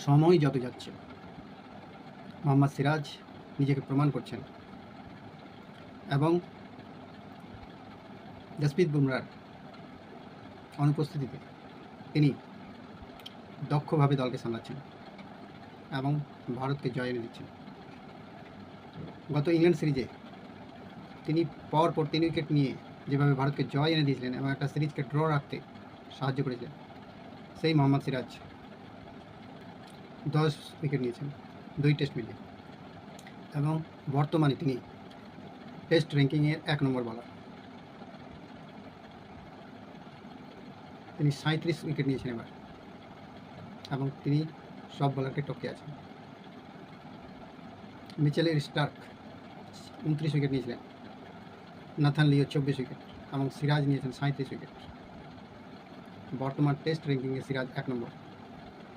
সময় যত যাচ্ছে মোহাম্মদ সিরাজ নিজেকে প্রমাণ করছেন এবং জসপ্রীত বুমরার অনুপস্থিতিতে তিনি দক্ষভাবে দলকে সামলাচ্ছেন এবং ভারতকে জয় এনে দিচ্ছেন। গত ইংল্যান্ড সিরিজে তিনি পরপর 3 উইকেট নিয়ে যেভাবে ভারতকে জয় এনে দিয়েছিলেন এবং একটা সিরিজকে ড্র রাখতে সাহায্য করেছিলেন, সেই মোহাম্মদ সিরাজ 10 উইকেট নিয়েছেন 2 টেস্ট মিলিয়ে এবং বর্তমানে তিনি টেস্ট র্যাঙ্কিংয়ের 1 নম্বর বলার। তিনি 37 উইকেট নিয়েছেন এবার এবং তিনি সব বলারকে টপকে আছেন। মিচেল স্টার্ক 29 উইকেট নিয়েছিলেন, নাথান লিও 24 উইকেট এবং সিরাজ নিয়েছেন 37 উইকেট। বর্তমান টেস্ট র্যাঙ্কিংয়ে সিরাজ 1 নম্বর।